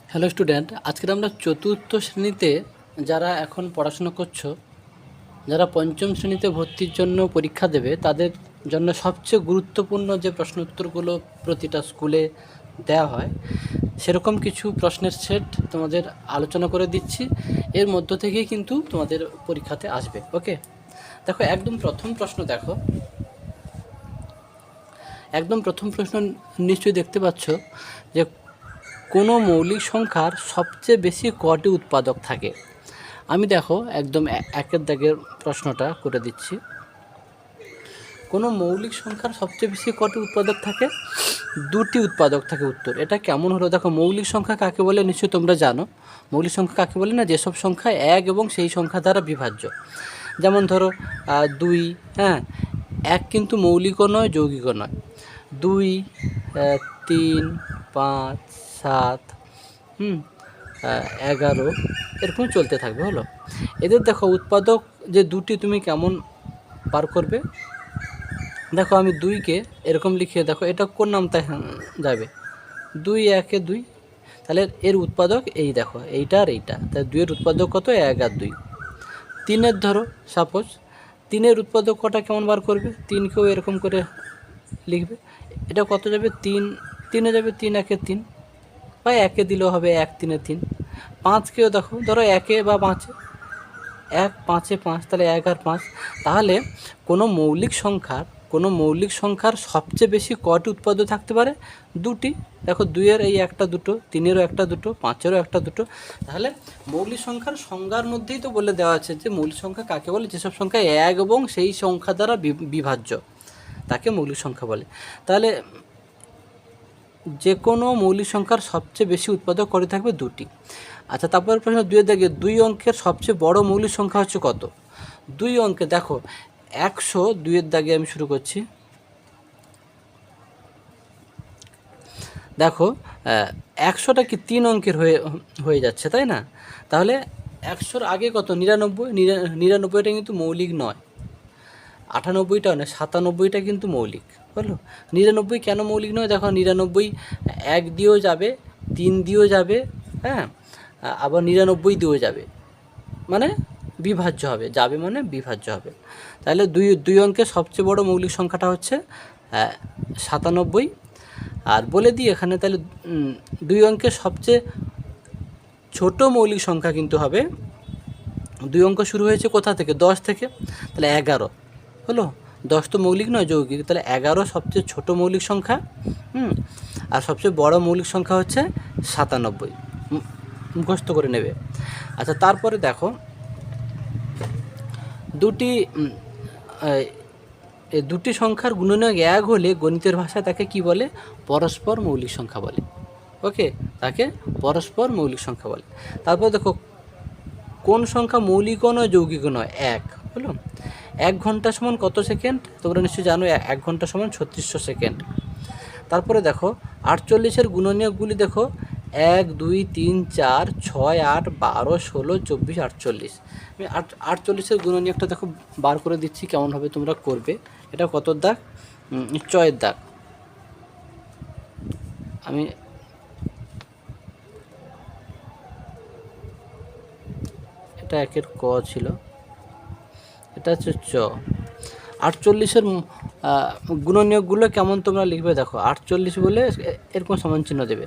Hello student, আজকের আমরা চতুর্থ শ্রেণীতে যারা এখন পড়াশোনা করছো, যারা পঞ্চম শ্রেণীতে ভর্তির জন্য পরীক্ষা দেবে, তাদের জন্য সবচেয়ে গুরুত্বপূর্ণ যে প্রশ্ন উত্তরগুলো প্রতিটা স্কুলে দেওয়া হয়, সেরকম কিছু প্রশ্নের সেট তোমাদের আলোচনা করে দিচ্ছি। এর মধ্য থেকেই কিন্তু তোমাদের পরীক্ষাতে আসবে। ওকে, দেখো একদম প্রথম প্রশ্ন নিশ্চয়ই দেখতে পাচ্ছ যে কোনো মৌলিক সংখ্যার সবচেয়ে বেশি কটি উৎপাদক থাকে। আমি দেখো একদম একের দাগের প্রশ্নটা করে দিচ্ছি। কোনো মৌলিক সংখ্যার সবচেয়ে বেশি কটি উৎপাদক থাকে? দুটি উৎপাদক থাকে। উত্তর এটা কেমন হলো? দেখো, মৌলিক সংখ্যা কাকে বলে নিশ্চয়ই তোমরা জানো। মৌলিক সংখ্যা কাকে বলে? না, যেসব সংখ্যা এক এবং সেই সংখ্যা দ্বারা বিভাজ্য। যেমন ধরো 2, হ্যাঁ, এক কিন্তু মৌলিকও নয়, যৌগিকও নয়। 2, 3, 5, 7, 11 এরকম চলতে থাকবে। হলো, এদের দেখো উৎপাদক যে দুটি, তুমি কেমন বার করবে? দেখো আমি 2কে এরকম লিখে, দেখো এটা কোন নামটা যাবে? 2, 1, 2, তাহলে এর উৎপাদক এই দেখো, এইটা আর এইটা, তাহলে 2-এর উৎপাদক কত? 1 আর 2। 3-এর ধরো সাপোজ, 3-এর উৎপাদক কটা কেমন বার করবে? 3কেও এরকম করে লিখবে। এটা কত যাবে? 3 যাবে, 3 1 3, বা 1 দিলেও হবে, 1 3 3। 5কেও দেখো, ধরো 1 বা 5, 1 5 5, তাহলে 1 আর 5। তাহলে কোনো মৌলিক সংখ্যার সবচেয়ে বেশি কটি উৎপাদক থাকতে পারে? দুটি। দেখো 2-এর এই একটা দুটো, 3-এরও একটা দুটো, 5-এরও একটা দুটো। তাহলে মৌলিক সংখ্যার সংজ্ঞার মধ্যেই তো বলে দেওয়া আছে যে মৌলিক সংখ্যা কাকে বলে? যেসব সংখ্যা এক এবং সেই সংখ্যা দ্বারা বিভাজ্য, তাকে মৌলিক সংখ্যা বলে। তাহলে যে কোনো মৌলিক সংখ্যার সবচেয়ে বেশি উৎপাদক করে থাকবে দুটি। আচ্ছা, তারপরে প্রশ্ন 2-এর দাগে 2 অঙ্কের সবচেয়ে বড় মৌলিক সংখ্যা হচ্ছে কত? 2 অঙ্কে দেখো 100, 2-এর দাগে আমি শুরু করছি। দেখো 100টা কি 3 অঙ্কের হয়ে যাচ্ছে, তাই না? তাহলে 100-র আগে কত? 99। 99টা কিন্তু মৌলিক নয়, 98টা নয়, 97টা কিন্তু মৌলিক। বলো 99 কেন মৌলিক নয়? দেখো 99 1 দিয়েও যাবে, 3 দিয়েও যাবে, হ্যাঁ, আবার 99 দিয়েও যাবে, মানে বিভাজ্য হবে, যাবে মানে বিভাজ্য হবে। তাহলে দুই অঙ্কের সবচেয়ে বড় মৌলিক সংখ্যাটা হচ্ছে 97। আর বলে দিই এখানে, তাহলে 2 অঙ্কের সবচেয়ে ছোট মৌলিক সংখ্যা কিন্তু হবে, 2 অঙ্ক শুরু হয়েছে কোথা থেকে? 10 থেকে, তাহলে 11 হলো। 10 তো মৌলিক নয়, যৌগিক, তাহলে 11 সবচেয়ে ছোট মৌলিক সংখ্যা। আর সবচেয়ে বড় মৌলিক সংখ্যা হচ্ছে 97, মুখস্থ করে নেবে। আচ্ছা, তারপরে দেখো দুটি সংখ্যার গুণনীয়ক 1 হলে গণিতের ভাষায় তাকে কি বলে? পরস্পর মৌলিক সংখ্যা বলে। ওকে, তাকে পরস্পর মৌলিক সংখ্যা বলে। তারপর দেখো কোন সংখ্যা মৌলিকও নয়, যৌগিকও নয়? 1 হলো। 1 ঘন্টা সমান কত সেকেন্ড? তোমরা নিশ্চয়ই জানো 1 ঘন্টা সমান 3600 সেকেন্ড। তারপরে দেখো 48-এর গুণনীয়কগুলি দেখো, 1 2 3 4 6 8 12 16 24 48। আমি 48-এর গুণনীয়কটা দেখো বার করে দিচ্ছি, কেমনভাবে তোমরা করবে। এটা কত দাগ? চয়ের দাগ। আমি এটা একের ক ছিল, এটা হচ্ছে চ। 48-এর গুণনীয়কগুলো কেমন তোমরা লিখবে? দেখো 48 বলে এরকম সমান চিহ্ন দেবে।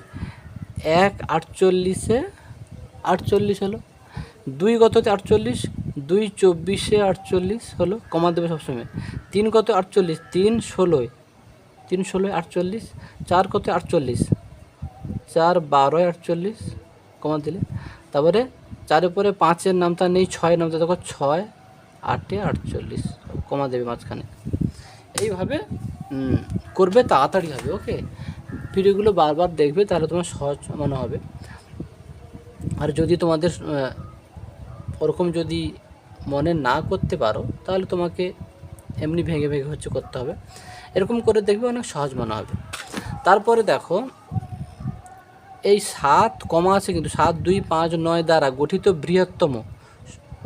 1 48-এ 48 হলো। 2 কততে? 48। 2 24-এ 48 হলো, কমা দেবে সবসময়। 3 কত? 48। 3 16-এ 48। 4 কত? 48। 4 12-এ 48, কমা দিলে। তারপরে 4-এর পরে 5-এর নামটা নেই, 6-এর নামটা দেখো, 6 8-এ 48, কমা দেবে মাঝখানে। এইভাবে করবে, তাড়াতাড়ি হবে। ওকে, ভিডিওগুলো বারবার দেখবে, তাহলে তোমার সহজ মনে হবে। আর যদি তোমাদের ওরকম যদি মনে না করতে পারো, তাহলে তোমাকে এমনি ভেঙে ভেঙে করতে হবে। এরকম করে দেখবে, অনেক সহজ মনে হবে। তারপরে দেখো এই 7 কমা আছে কিন্তু, 7 2 5 9 দ্বারা গঠিত বৃহত্তম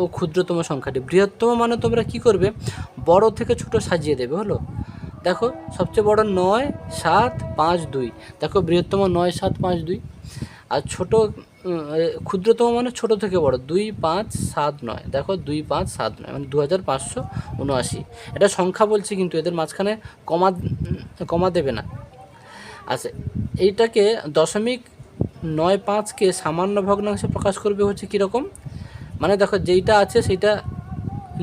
ও ক্ষুদ্রতম সংখ্যাটি। বৃহত্তম মানে তোমরা কি করবে? বড় থেকে ছোট সাজিয়ে দেবে। হলো, দেখো সবচেয়ে বড় 9 7 5 2, দেখো বৃহত্তম 9 7 5 2। আর ক্ষুদ্রতম মানে ছোট থেকে বড় 2579, দেখো 2579 মানে 2579। এটা সংখ্যা বলছি, কিন্তু এদের মাঝখানে কমা কমা দেবে না। আচ্ছা, এইটাকে 0.95কে সামান্য ভগ্নাংশে প্রকাশ করবে হচ্ছে কীরকম, মানে দেখো যেইটা আছে সেইটা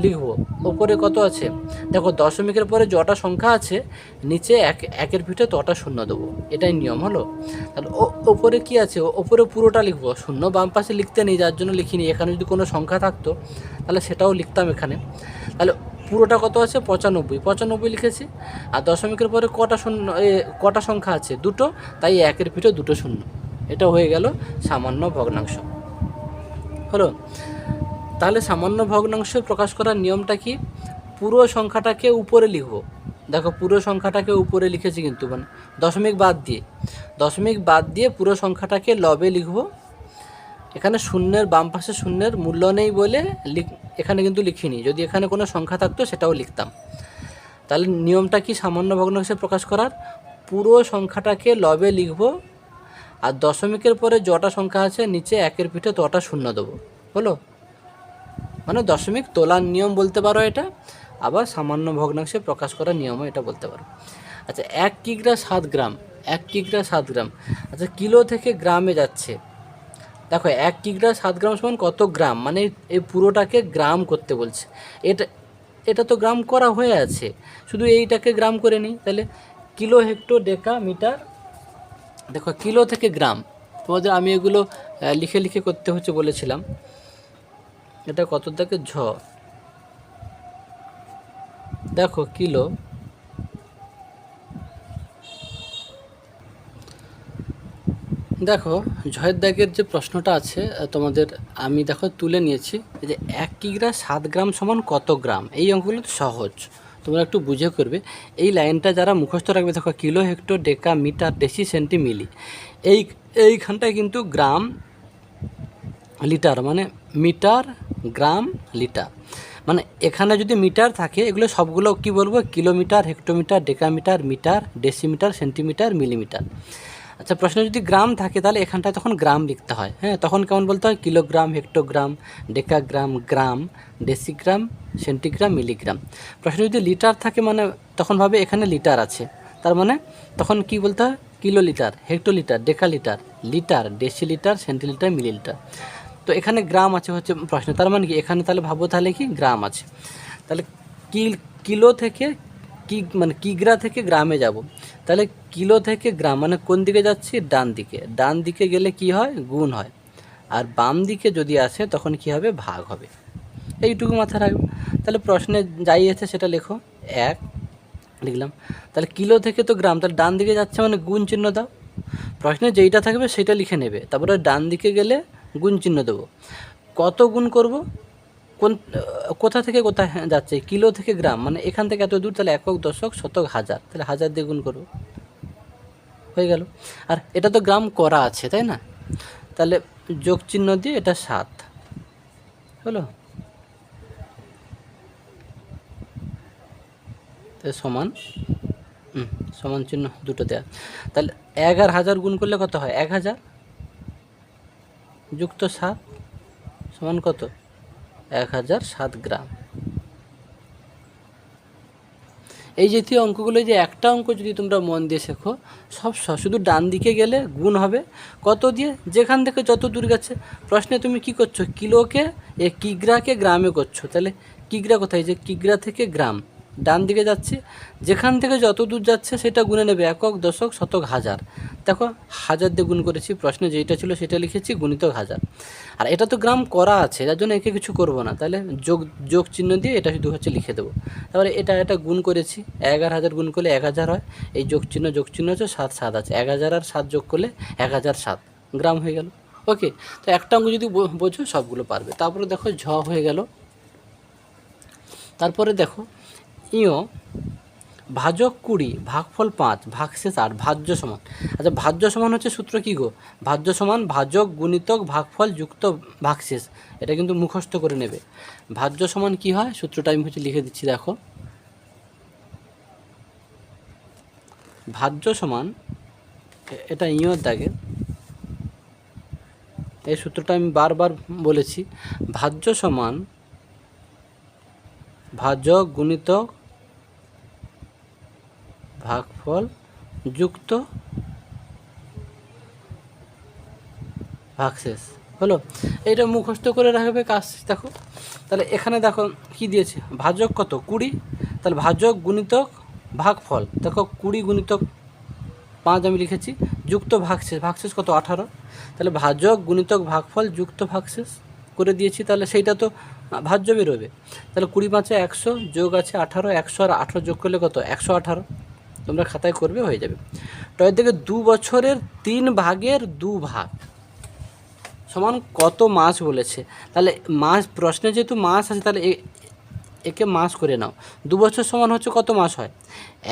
লিখবো, ওপরে কত আছে দেখো, দশমিকের পরে যটা সংখ্যা আছে নিচে একের ভিতরে তটা শূন্য দেবো, এটাই নিয়ম হলো। তাহলে ওপরে কি আছে, ওপরে পুরোটা লিখবো, শূন্য বাম পাশে লিখতে নেই, যার জন্য লিখিনি। এখানে যদি কোনো সংখ্যা থাকতো তাহলে সেটাও লিখতাম এখানে। তাহলে পুরোটা কত আছে 95 লিখেছি। আর দশমিকের পরে কটা সংখ্যা আছে, দুটো, তাই একের ভিতরে দুটো শূন্য, এটা হয়ে গেল সামান্য ভগ্নাংশ হলো। তাহলে সামান্য ভগ্নাংশ প্রকাশ করার নিয়মটা কি, পুরো সংখ্যাটাকে উপরে লিখব। দেখো পুরো সংখ্যাটাকে উপরে লিখেছি, কিন্তু মানে দশমিক বাদ দিয়ে পুরো সংখ্যাটাকে লবে লিখব। এখানে শূন্যের বাম পাশে শূন্যের মূল্য নেই বলে এখানে কিন্তু লিখিনি, যদি এখানে কোনো সংখ্যা থাকতো সেটাও লিখতাম। তাহলে নিয়মটা কি সামান্য ভগ্নাংশে প্রকাশ করার, পুরো সংখ্যাটাকে লবে লিখব, আর দশমিকের পরে যটা সংখ্যা আছে নিচে একের পিঠে তটা শূন্য দেবো, হলো। মানে দশমিক তোলার নিয়ম বলতে পারো এটা, আবার সামান্য ভগ্নাংশে প্রকাশ করার নিয়মও এটা বলতে পারো। আচ্ছা, 1 কিগ্রা 7 গ্রাম, 1 কিগ্রা 7 গ্রাম। আচ্ছা, কিলো থেকে গ্রামে যাচ্ছে, দেখো 1 কিগ্রা 7 গ্রাম সমান কত গ্রাম, মানে এই পুরোটাকে গ্রাম করতে বলছে। এটা তো গ্রাম করা হয়ে আছে, শুধু এইটাকে গ্রাম করে নিই। তাহলে কিলো, হেক্টর, ডেকা, মিটার। দেখো কিলো থেকে গ্রাম, তোমাদের আমি এগুলো লিখে লিখে করতে হচ্ছে বলেছিলাম। এটা কত থেকে দেখো কিলো, দেখো ঝয়ের দাগের যে প্রশ্নটা আছে তোমাদের আমি দেখো তুলে নিয়েছি, যে 1 কিগ্রা 7 গ্রাম সমান কত গ্রাম। এই অঙ্কগুলো তো সহজ, তোমরা একটু বুঝে করবে। এই লাইনটা যারা মুখস্থ রাখবে, দেখো kilo, hecto, deca, metre, deci, centi, milli, এইখানটায় কিন্তু গ্রাম, লিটার, মানে মিটার, গ্রাম, লিটার, মানে এখানে যদি মিটার থাকে এগুলো সবগুলো কি বলবো, kilometre, hectometre, decametre, metre, decimetre, centimetre, millimetre. আচ্ছা, প্রশ্নে যদি গ্রাম থাকে তাহলে এখানটায় তখন গ্রাম লিখতে হয়। হ্যাঁ, তখন কেমন বলতে হয়, কিলোগ্রাম, হেক্টোগ্রাম, ডেকাগ্রাম, গ্রাম, ডেসিগ্রাম, সেন্টিগ্রাম, মিলিগ্রাম। প্রশ্নে যদি লিটার থাকে মানে তখন ভাবে এখানে লিটার আছে, তার মানে তখন কি বলতে হয়, kilolitre, hectolitre, decalitre, litre, decilitre, centilitre, millilitre. তো এখানে গ্রাম আছে হচ্ছে প্রশ্ন, তার মানে কি এখানে তাহলে ভাবো তাহলে কি গ্রাম আছে। তাহলে কিলো থেকে মানে কিগ্রা থেকে গ্রামে যাব, তাহলে কিলো থেকে গ্রাম মানে কোন দিকে যাচ্ছি, ডান দিকে গেলে কি হয়, গুণ হয়, আর বাম দিকে যদি আসে তখন কি হবে, ভাগ হবে। এইটুকু মাথায় রাখবে। তাহলে প্রশ্নে যাই আছে সেটা লেখো, 1 লিখলাম। তাহলে কিলো থেকে তো গ্রাম, তাহলে ডান দিকে যাচ্ছে মানে গুণ চিহ্ন দাও, প্রশ্নে যেইটা থাকবে সেটা লিখে নেবে, তারপরে ডান দিকে গেলে গুণ চিহ্ন দেবো। কত গুণ করব, কোথা থেকে কোথায় যাচ্ছে, কিলো থেকে গ্রাম, মানে এখান থেকে এত দূর, তাহলে একক, দশক, শতক, হাজার, তাহলে 1000 দিয়ে গুণ করবো, হয়ে গেল। আর এটা তো গ্রাম করা আছে, তাই না, তাহলে যোগ চিহ্ন দিয়ে এটা 7 হলো, তাহলে সমান চিহ্ন দুটো দেয়া। তাহলে 1 আর 1000 গুণ করলে কত হয়, 1000 যুক্ত 7 সমান কত, 1007 গ্রাম। এই জাতীয় অঙ্কগুলো, যে একটা অঙ্ক যদি তোমরা মন দিয়ে শেখো, সব শুধু ডান দিকে গেলে গুণ হবে, কত দিয়ে, যেখান থেকে যত দূর গেছে। প্রশ্নে তুমি কি করছো, কিলোকে কিগ্রাকে গ্রামে করছো, তাহলে কিগ্রা কোথায়, যে কিগ্রা থেকে গ্রাম ডান দিকে যাচ্ছে, যেখান থেকে যত দূর যাচ্ছে সেটা গুণে নেবে, একক, দশক, শতক, হাজার। দেখো 1000 দিয়ে গুণ করেছি, প্রশ্নে যেইটা ছিল সেটা লিখেছি, গুণিতক 1000। আর এটা তো গ্রাম করা আছে, যার জন্য একে কিছু করব না, তাহলে যোগ চিহ্ন দিয়ে এটা শুধু হচ্ছে লিখে দেবো। তারপরে এটা গুণ করেছি, 1 আর 1000 গুণ করলে 1000 হয়, এই যোগ চিহ্ন হচ্ছে 7 আছে, 1000 আর 7 যোগ করলে 1007 গ্রাম হয়ে গেল। ওকে, তো একটা অঙ্ক যদি বোঝো সবগুলো পারবে। তারপরে দেখো হয়ে গেল। তারপরে দেখো ভাজক 20 ভাগফল 5 ভাগশেষ 8 ভাজ্য সমান। আচ্ছা, ভাজ্য সমান হচ্ছে সূত্র কী গো, ভাজ্য সমান ভাজক গুণিতক ভাগফল যুক্ত ভাগশেষ, এটা কিন্তু মুখস্থ করে নেবে। ভাজ্য সমান কি হয়, সূত্রটা আমি হচ্ছে লিখে দিচ্ছি, দেখো ভাজ্য সমান, এটা দাগে, এই সূত্রটা আমি বারবার বলেছি, ভাজ্য সমান ভাজক গুণিতক ভাগফল যুক্ত ভাগশেষ। হলো, এইটা মুখস্থ করে রাখবে কাজ। দেখো তাহলে এখানে দেখো কি দিয়েছে, ভাজক কত 20, তাহলে ভাজক গুণিতক ভাগফল, দেখো 20 গুণিতক 5 আমি লিখেছি, যুক্ত ভাগশেষ, ভাগশেষ কত 18, তাহলে ভাজক গুণিতক ভাগফল যুক্ত ভাগশেষ করে দিয়েছি, তাহলে সেইটা তো ভাজ্য বেরোবে। তাহলে 20 5 100 যোগ আছে 18, 100 আর 18 যোগ করলে কত 118, তোমরা খাতায় করবে, হয়ে যাবে। টয়ের দিকে 2 বছরের 3 ভাগের 2 ভাগ সমান কত মাস বলেছে। তাহলে মাস, প্রশ্নে যেহেতু মাস আছে তাহলে একে মাস করে নাও। 2 বছর সমান হচ্ছে কত মাস হয়,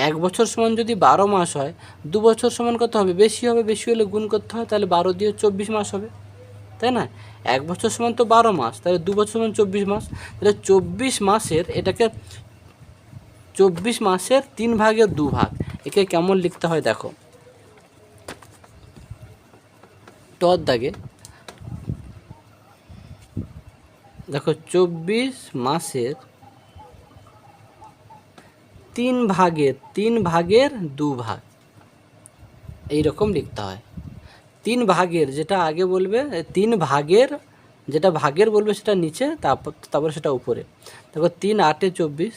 1 বছর সমান যদি 12 মাস হয়, 2 বছর সমান কত হবে, বেশি হবে, বেশি হলে গুণ করতে হয়, তাহলে 12 দিয়ে 24 মাস হবে, তাই না। 1 বছর সমান তো 12 মাস, তাহলে 2 বছর সমান 24 মাস, তাহলে 24 মাসের, এটাকে 24 মাসের 3 ভাগের 2 ভাগ, একে কেমন লিখতে হয় দেখো। টর দাগে দেখো 24 মাসের 3 ভাগের 2 ভাগ, এইরকম লিখতে হয়। 3 ভাগের যেটা আগে বলবে, 3 ভাগের যেটা ভাগের বলবে সেটা নিচে, তারপর সেটা উপরে। দেখো 3 8 24,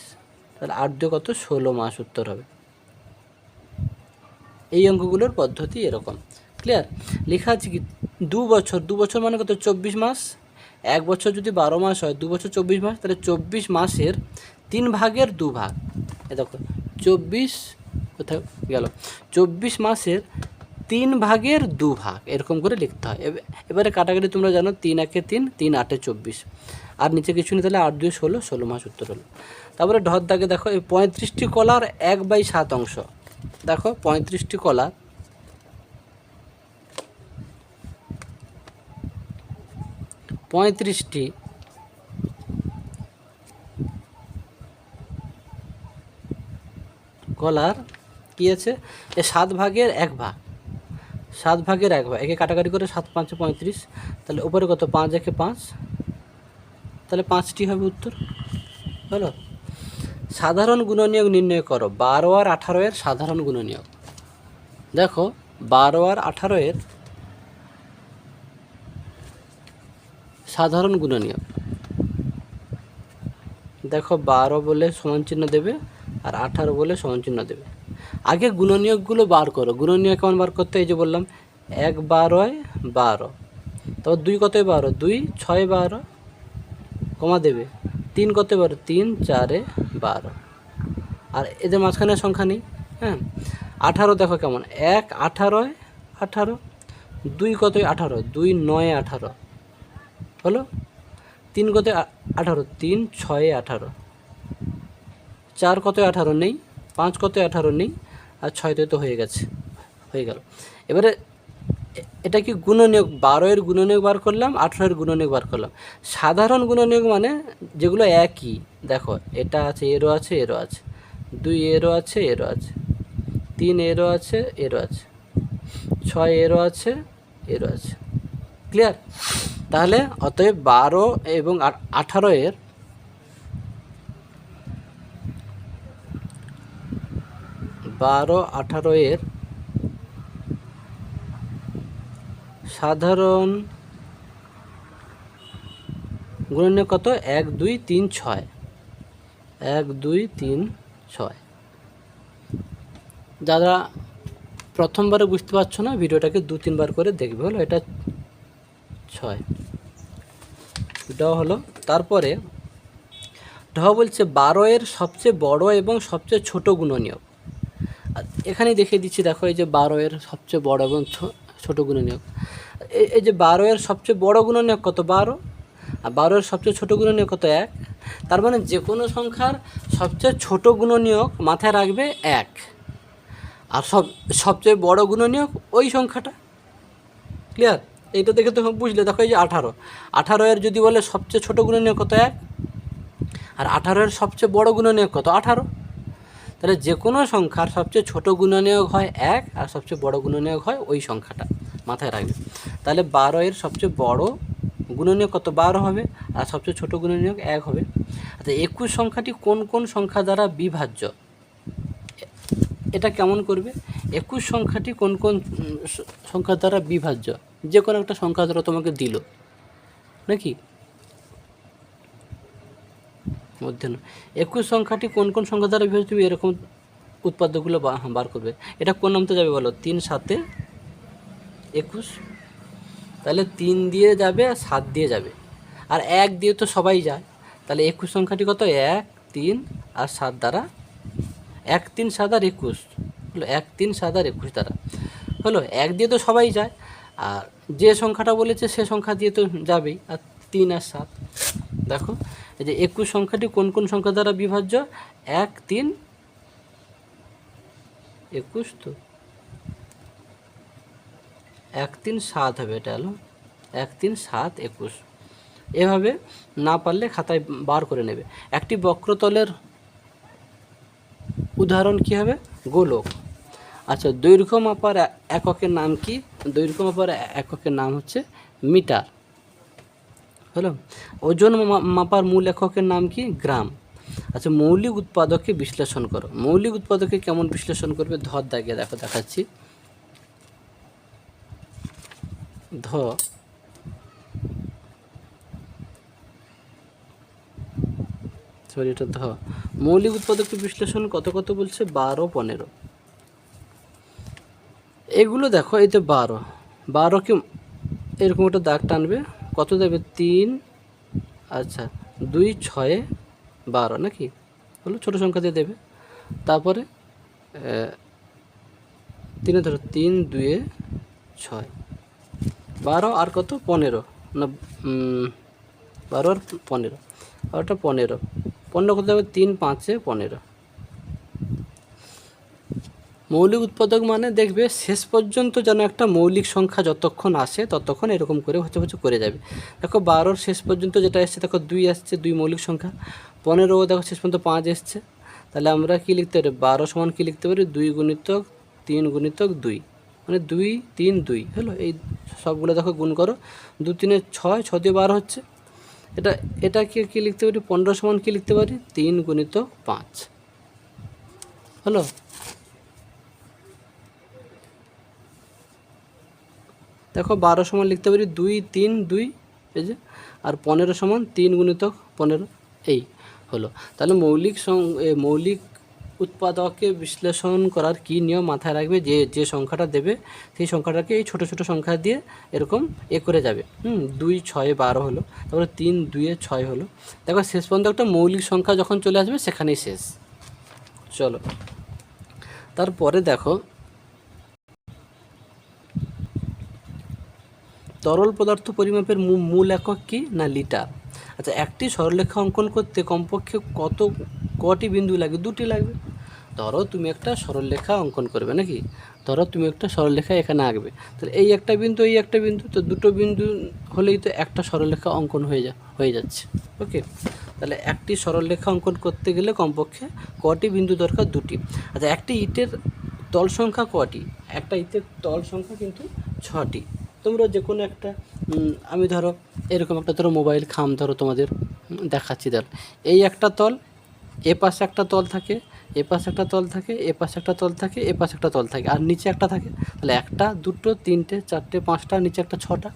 তাহলে 8 দিয়ে কত 16 মাস উত্তর হবে। এই অঙ্কগুলোর পদ্ধতি এরকম। ক্লিয়ার? লেখা আছে কি 2 বছর, 2 বছর মানে কত 24 মাস, 1 বছর যদি 12 মাস হয়, 2 বছর 24 মাস, তাহলে 24 মাসের 3 ভাগের 2 ভাগ। এ দেখো 24 কোথায় গেল, 24 মাসের 3 ভাগের 2 ভাগ, এরকম করে লিখতে হয়। এবারে কাটাকাটি তোমরা জানো, 3 1 3, 3 8 24, আর নিচে কিছু নেই, তাহলে 8 2 16, 16 মাস উত্তর হলো। তারপরে ঢর দাগে দেখো এই 35টি কলার 1/7 অংশ। দেখো 35টি কলার 35টি কলার কী আছে, এ 7 ভাগের 1 ভাগ, 7 ভাগের 1 ভাগ, একে কাটাকাটি করে 7 5 35, তাহলে উপরে কত 5 1 5, তাহলে 5টি হবে উত্তর। হলো, সাধারণ গুণনীয়ক নির্ণয় করো। 12 আর 18 এর সাধারণ গুণনীয়ক। দেখো 12 আর 18 এর সাধারণ গুণনীয়ক। দেখো 12 বলে সমান চিহ্ন দেবে আর 18 বলে সমান চিহ্ন দেবে। আগে গুণনীয়কগুলো বার করো। গুণনীয়ক কেমন বার করতে, এই যে বললাম 1 12 12, তারপর 2 কত 12, 2 6 12, কমা দেবে, 3 কত 12, 3 4 12, আর এদের মাঝখানে সংখ্যা নেই। হ্যাঁ, 18 দেখো কেমন, 1 18 18, 2 কত 18, 2 9 18, হলো। 3 কত 18, 3 6 18, 4 কত 18 নেই, 5 কত 18 নেই, আর 6 তো হয়ে গেছে, হয়ে গেল। এবারে এটা কি গুণনীয়ক, 12 এর গুণনীয়ক বার করলাম, 18 এর গুণনীয়ক বার করলাম। সাধারণ গুণনীয়ক মানে যেগুলো একই। দেখো এটা আছে, এরও আছে, এরও আছে, 2 এরও আছে, এরও আছে, 3 এরও আছে, এরও আছে, 6 এরও আছে, এরও আছে। ক্লিয়ার? তাহলে অতএব 12 এবং 18 এর সাধারণ গুণনীয়ক কত, 1 2 3 6, 1 2 3 6। যারা প্রথমবারে বুঝতে পারছো না, ভিডিওটাকে 2-3 বার করে দেখবে। হলো, এটা 6 ড হলো। তারপরে ঢ বলছে 12 এর সবচেয়ে বড় এবং সবচেয়ে ছোট গুণনীয়ক। এখানে দেখিয়ে দিচ্ছি, দেখো এই যে 12 এর সবচেয়ে বড় এবং ছোট গুণনীয়ক। এই যে 12 এর সবচেয়ে বড় গুণনীয়ক কত 12, আর 12 এর সবচেয়ে ছোট গুণনীয়ক কত 1। তার মানে যে কোনো সংখ্যার সবচেয়ে ছোট গুণনীয়ক মাথায় রাখবে 1, আর সবচেয়ে বড় গুণনীয়ক ওই সংখ্যাটা। ক্লিয়ার? এইটা দেখে তো বুঝলে। দেখো এই যে 18 এর যদি বলে সবচেয়ে ছোট গুণনীয়ক কত 1, আর 18 এর সবচেয়ে বড় গুণনীয়ক কত 18। তাহলে যে কোনো সংখ্যার সবচেয়ে ছোট গুণনীয়ক হয় 1, আর সবচেয়ে বড় গুণনীয়ক হয় ওই সংখ্যাটা। মাথায় রাখবে। তাহলে 12 এর সবচেয়ে বড় গুণনীয়ক কত? 12 হবে, আর সবচেয়ে ছোট গুণনীয়ক 1 হবে। আচ্ছা 21 সংখ্যাটি কোন কোন সংখ্যা দ্বারা বিভাজ্য? এটা কেমন করবে? 21 সংখ্যাটি কোন কোন সংখ্যা দ্বারা বিভাজ্য? যে কোনো একটা সংখ্যা দ্বারা তোমাকে দিল নাকি মধ্যে না, 21 সংখ্যাটি কোন কোন সংখ্যা দ্বারা বিভাজ্য, তুমি এরকম উৎপাদ্যগুলো বার করবে। এটা কোন নামতে যাবে বলো? 3 7 21, তাহলে 3 দিয়ে যাবে আর 7 দিয়ে যাবে, আর 1 দিয়ে তো সবাই যায়। তাহলে 21 সংখ্যাটি কত? 1 3 আর 7 দ্বারা, 1 3 7 আর 21 হলো, 1 3 7 আর 21 দ্বারা হলো। 1 দিয়ে তো সবাই যায়, আর যে সংখ্যাটা বলেছে সে সংখ্যা দিয়ে তো যাবেই, আর 3 আর 7। দেখো এই যে 21 সংখ্যাটি কোন কোন সংখ্যা দ্বারা বিভাজ্য? 1 3 21, তো 1 3 7 হবে, এটা হলো 1 3 7 21। এভাবে না পারলে খাতায় বার করে নেবে। একটি বক্রতলের উদাহরণ কী হবে? গোলক। আচ্ছা দৈর্ঘ্য মাপার এককের নাম কি? দৈর্ঘ্য মাপার এককের নাম হচ্ছে মিটার। হলো। ওজন মাপার মূল এককের নাম কি? গ্রাম। আচ্ছা মৌলিক উৎপাদককে বিশ্লেষণ করো। মৌলিক উৎপাদককে কেমন বিশ্লেষণ করবে? ধর দাগিয়ে দেখো, দেখাচ্ছি। এটা মৌলিক উৎপাদককে বিশ্লেষণ কত কত বলছে? 12 15। এগুলো দেখো, এই তো 12কে এরকম একটা দাগ টানবে, কত দেবে? 3, আচ্ছা 2 6 12 নাকি, হলো ছোটো সংখ্যা দিয়ে দেবে। তারপরে 3 ধরো, 3 2 6 12 আর কত? 15 না, 12 আর 15, আর ওটা 15 কত দেবে? 3 5 15। মৌলিক উৎপাদক মানে দেখবে শেষ পর্যন্ত যেন একটা মৌলিক সংখ্যা যতক্ষণ আসে ততক্ষণ এরকম করে হচ্ছে করে যাবে। দেখো 12 শেষ পর্যন্ত যেটা এসছে, দেখো 2 আসছে, 2 মৌলিক সংখ্যা। 15 দেখো শেষ পর্যন্ত 5 এসছে। তাহলে আমরা কি লিখতে পারি? 12 সমান কি লিখতে পারি? 2 গুণিতক 3 গুণিতক 2, মানে 2 3 2 হলো। এই সবগুলো দেখো গুণ করো, 2 3 6, 6 দিয়ে 12 হচ্ছে। এটা কি লিখতে পারি? 15 সমান কি লিখতে পারি? 3 গুণিতক 5 হলো। দেখো 12 সমান লিখতে পারি 2 3 2, এই যে, আর 15 সমান 3 গুণিতক 15, এই হলো। তাহলে মৌলিক উৎপাদককে বিশ্লেষণ করার কি নিয়ম মাথায় রাখবে? যে সংখ্যাটা দেবে সেই সংখ্যাটাকে এই ছোটো ছোটো সংখ্যা দিয়ে এরকম করে যাবে। 2 6 12 হলো, তারপরে 3 2 6 হলো। দেখো শেষ পর্যন্ত একটা মৌলিক সংখ্যা যখন চলে আসবে সেখানেই শেষ। চলো তারপরে দেখো, তরল পদার্থ পরিমাপের মূল একক কি? না লিটার। আচ্ছা একটি সরলরেখা অঙ্কন করতে কমপক্ষে কটি বিন্দু লাগবে? 2টি লাগবে। ধরো তুমি একটা সরলরেখা অঙ্কন করবে নাকি, ধরো তুমি একটা সরলরেখা এখানে আঁকবে, তাহলে এই একটা বিন্দু এই একটা বিন্দু, তো দুটো বিন্দু হলেই তো একটা সরলরেখা অঙ্কন হয়ে যাচ্ছে। ওকে, তাহলে একটি সরলরেখা অঙ্কন করতে গেলে কমপক্ষে কটি বিন্দু দরকার? 2টি। আচ্ছা একটি ইটের তল সংখ্যা কটি? একটা ইটের তল সংখ্যা কিন্তু 6টি। তোমরা যে কোনো একটা, আমি ধরো এরকম একটা ধরো মোবাইল খাম ধরো তোমাদের দেখাচ্ছি। ধর এই একটা তল, এ পাশে একটা তল থাকে, এ পাশে একটা তল থাকে, এ পাশে একটা তল থাকে, এ পাশে একটা তল থাকে, আর নিচে একটা থাকে। তাহলে 1 2 3 4 5টা, নিচে একটা 6টা।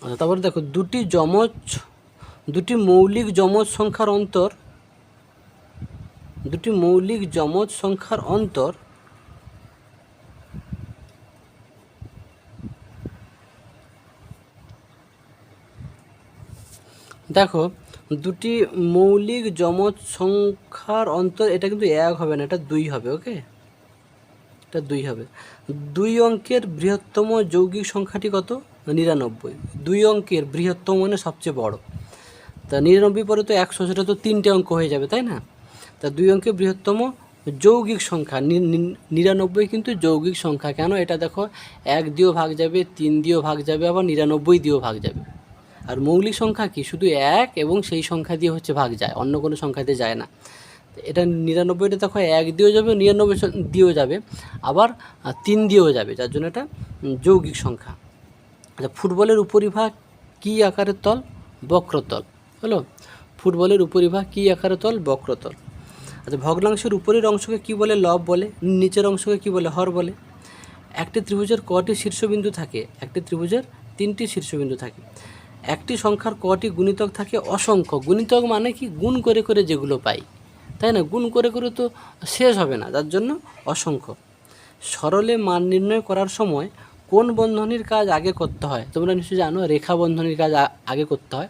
আচ্ছা তারপরে দেখো দুটি মৌলিক যমজ সংখ্যার অন্তর, দেখো দুটি মৌলিক যমজ সংখ্যার অন্তর, এটা কিন্তু 1 হবে না, এটা 2 হবে। ওকে, এটা 2 হবে। 2 অঙ্কের বৃহত্তম যৌগিক সংখ্যাটি কত? 99। 2 অঙ্কের বৃহত্তম মানে সবচেয়ে বড়। তা 99 পরে তো 100, সেটা তো 3টে অঙ্ক হয়ে যাবে, তাই না? তা 2 অঙ্কের বৃহত্তম যৌগিক সংখ্যা 99 কিন্তু যৌগিক সংখ্যা। কেন? এটা দেখো 1 দিয়েও ভাগ যাবে, 3 দিয়েও ভাগ যাবে, আবার 99 দিয়েও ভাগ যাবে। আর মৌলিক সংখ্যা কি? শুধু 1 এবং সেই সংখ্যা দিয়ে ভাগ যায়, অন্য কোনো সংখ্যা দিয়ে যায় না। এটা 99টা দেখো 1 দিয়েও যাবে, 99 দিয়েও যাবে, আবার 3 দিয়েও যাবে, যার জন্য এটা যৌগিক সংখ্যা। আচ্ছা, ফুটবলের উপরিভাগ কী আকারের তল? বক্রতল। হলো, ফুটবলের উপরিভাগ কী আকারের তল? বক্রতল। আচ্ছা, ভগ্নাংশের উপরের অংশকে কী বলে? লব বলে। নিচের অংশকে কী বলে? হর বলে। একটি ত্রিভুজের কটি শীর্ষবিন্দু থাকে? একটি ত্রিভুজের 3টি শীর্ষবিন্দু থাকে। একটি সংখ্যার কটি গুণিতক থাকে? অসংখ্য। গুণিতক মানে কি? গুণ করে করে যেগুলো পাই, তাই না? গুণ করে করে তো শেষ হবে না, যার জন্য অসংখ্য। সরলে মান নির্ণয় করার সময় কোন বন্ধনীর কাজ আগে করতে হয়? তোমরা নিশ্চয়ই জানো, রেখা বন্ধনীর কাজ আগে করতে হয়।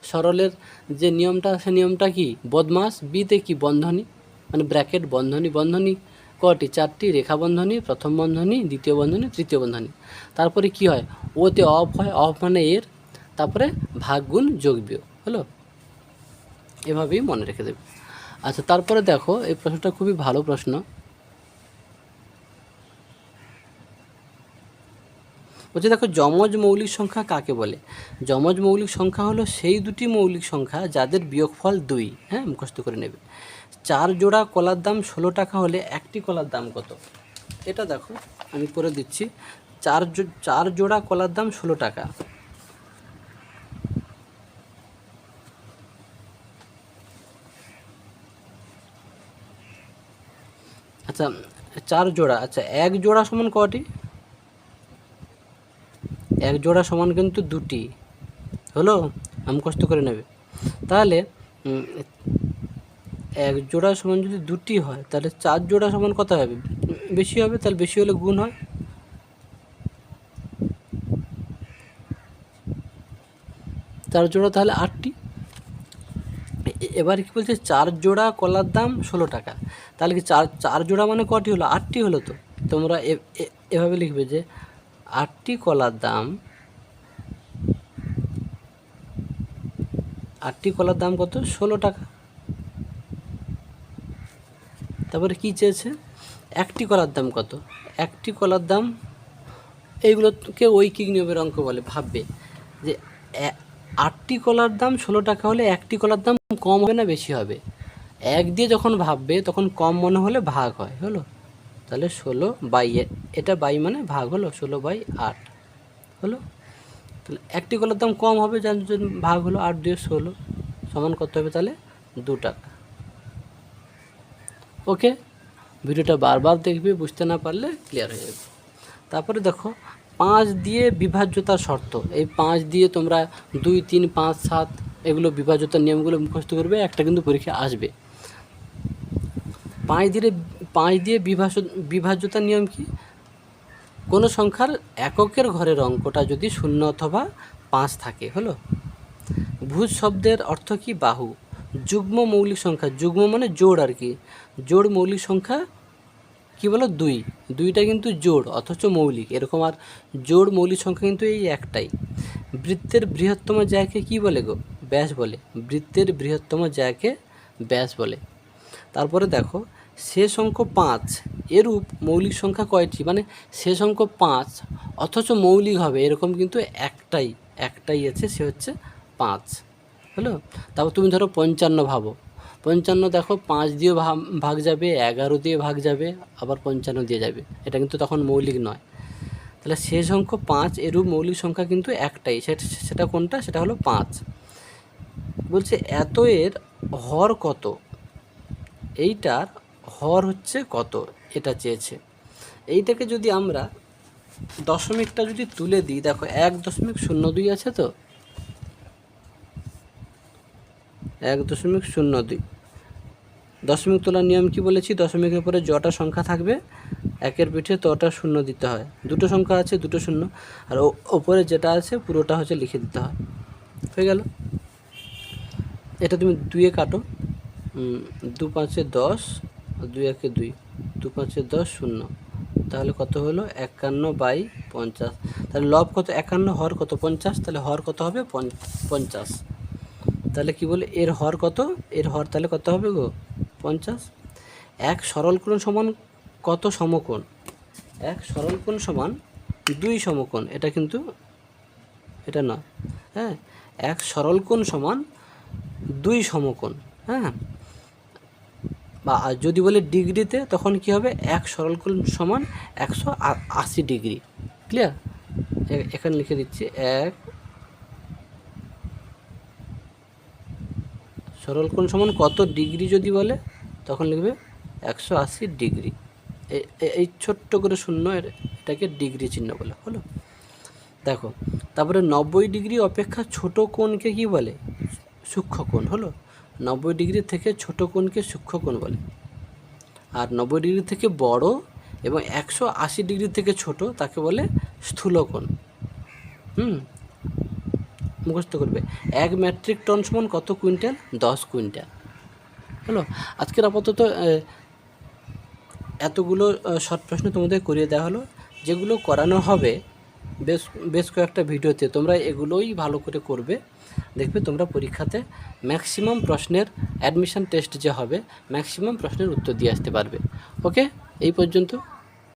সরলের যে নিয়মটা, সে নিয়মটা কি? বদমাস। বিতে কি? বন্ধনী, মানে ব্র্যাকেট বন্ধনী। বন্ধনী কটি? 4টি। রেখা বন্ধনী, প্রথম বন্ধনী, দ্বিতীয় বন্ধনী, তৃতীয় বন্ধনী। তারপরে কি হয়? ওতে অফ হয়। অফ মানে এর, তারপরে ভাগ গুণ যোগ বিয়োগ। হলো, এভাবেই মনে রেখে দেবে। আচ্ছা, তারপরে দেখো, এই প্রশ্নটা খুবই ভালো প্রশ্ন। বলছে দেখো, যমজ মৌলিক সংখ্যা কাকে বলে? যমজ মৌলিক সংখ্যা হলো সেই দুটি মৌলিক সংখ্যা যাদের বিয়োগফল 2। হ্যাঁ, মুখস্থ করে নেবে। 4 জোড়া কলার দাম 16 টাকা হলে একটি কলার দাম কত? এটা দেখো, আমি করে দিচ্ছি। 4 জোড়া কলার দাম 16 টাকা। আচ্ছা, 4 জোড়া। আচ্ছা, 1 জোড়া সমান কটি? 1 জোড়া সমান কিন্তু 2টি। হলো, মুখস্থ করে নেবে। তাহলে 1 জোড়া সমান যদি 2টি হয়, তাহলে 4 জোড়া সমান কত হবে? বেশি হবে, তাহলে বেশি হলে গুণ হয়। 4 জোড়া তাহলে 8টি। এবার কি বলছে? 4 জোড়া কলার দাম 16 টাকা। তাহলে কি 4 জোড়া মানে কটি হলো? 8টি হলো। তো তোমরা এভাবে লিখবে যে 8টি কলার দাম, 8টি কলার দাম কত? 16 টাকা। তারপরে কি চেয়েছে? একটি কলার দাম কত? একটি কলার দাম, এইগুলোকে ঐকিক নিয়মের অঙ্ক বলে। ভাববে যে 8টি কলার দাম 16 টাকা হলে একটি কলার দাম কম হবে না বেশি হবে? 1 দিয়ে যখন ভাববে তখন কম মনে হলে ভাগ হয়। হলো, তাহলে 16/, এটা বাই মানে ভাগ, হলো 16/8। হলো, তাহলে একটি কলার দাম কম হবে, যার জন্য ভাগ হলো। 8 দিয়ে 16 সমান কত হবে? তাহলে 2 টাকা। ওকে, ভিডিওটা বারবার দেখবে, বুঝতে না পারলে ক্লিয়ার হয়ে যাবে। তারপরে দেখো, 5 দিয়ে বিভাজ্যতার শর্ত। এই 5 দিয়ে তোমরা 2, 3, 5, 7 এগুলো বিভাজ্যতার নিয়মগুলো মুখস্থ করবে, একটা কিন্তু পরীক্ষা আসবে। 5 দিয়ে বিভাজ্যতার নিয়ম কি? কোনো সংখ্যার এককের ঘরের অঙ্কটা যদি 0 অথবা 5 থাকে। হলো, ভুজ শব্দের অর্থ কি? বাহু। যুগ্ম মৌলিক সংখ্যা, যুগ্ম মানে জোড় আর কি। জোড় মৌলিক সংখ্যা কি বলো? 2। 2টা কিন্তু জোড় অথচ মৌলিক, এরকম। আর জোড় মৌলিক সংখ্যা কিন্তু এই একটাই। বৃত্তের বৃহত্তম জায়গাকে কি বলে গো? ব্যাস বলে। বৃত্তের বৃহত্তম জায়গাকে ব্যাস বলে। তারপরে দেখো, শেষ অঙ্ক 5 এরূপ মৌলিক সংখ্যা কয়টি? মানে শেষ অঙ্ক 5 অথচ মৌলিক হবে এরকম কিন্তু একটাই আছে, সে হচ্ছে 5। হলো, তারপর তুমি ধরো 55 ভাবো। 55 দেখো 5 দিয়ে ভাগ যাবে, 11 দিয়ে ভাগ যাবে, আবার 55 দিয়ে যাবে, এটা কিন্তু তখন মৌলিক নয়। তাহলে শেষ অঙ্ক 5 এরূপ মৌলিক সংখ্যা কিন্তু একটাই, সেটা কোনটা? সেটা হলো 5। বলছে এত এর হর কত? এইটার হর হচ্ছে কত? এটা চেয়েছে। এইটাকে যদি আমরা দশমিকটা যদি তুলে দিই, দেখো 1.02 আছে। তো 1.02 দশমিক তোলার নিয়ম কি বলেছি? দশমিকের পরে যটা সংখ্যা থাকবে একের পিঠে তটা শূন্য দিতে হয়। দুটো সংখ্যা আছে, দুটো শূন্য, আর ওপরে যেটা আছে পুরোটা হচ্ছে লিখে দিতে হয়। হয়ে গেল। এটা তুমি 2 কাটো, 2 5 10, 2 1 2, 2 5 10 0, তাহলে কত হলো? 51/50। তাহলে লব কত? 51, হর কত? 50, তাহলে হর কত হবে? 50। তাহলে কি বলে এর হর কত? এর হর তাহলে কত হবে গো? 50। এক সরল কোণ সমান কত সমকোণ? এক সরল কোণ সমান 2 সমকোণ। এটা কিন্তু এটা নয়। হ্যাঁ, এক সরল কোণ সমান 2 সমকোণ। হ্যাঁ, বা যদি বলে ডিগ্রিতে তখন কি হবে, 1 সরলকোণ সমান 180 ডিগ্রি। ক্লিয়ার? এখানে লিখে দিচ্ছি 1 সরলকোণ সমান কত ডিগ্রি যদি বলে তখন লিখবে 180 ডিগ্রি। এই ছোট্ট করে শূন্য, এটাকে ডিগ্রি চিহ্ন বলে হলো। দেখো তারপরে 90 ডিগ্রি অপেক্ষা ছোট কোণকে কি বলে, সূক্ষ্মকোণ হলো। 90 ডিগ্রি থেকে ছোট কোণকে সূক্ষ্মকোণ বলে। আর 90 ডিগ্রি থেকে বড় এবং 180 ডিগ্রি থেকে ছোট তাকে বলে স্থূলকোণ। মুখস্থ করবে। 1 মেট্রিক টন সমান কত কুইন্টাল, 10 কুইন্টাল হলো। আজকের আপাতত এতগুলো শর্ট প্রশ্ন তোমাদের করিয়ে দেওয়া হলো। যেগুলো করানো হবে বেশ কয়েকটা ভিডিওতে, তোমরা এগুলোই ভালো করে করবে। দেখবে তোমরা পরীক্ষাতে ম্যাক্সিমাম প্রশ্নের অ্যাডমিশন টেস্ট যে হবে ম্যাক্সিমাম প্রশ্নের উত্তর দিয়ে আসতে পারবে। ওকে, এই পর্যন্ত।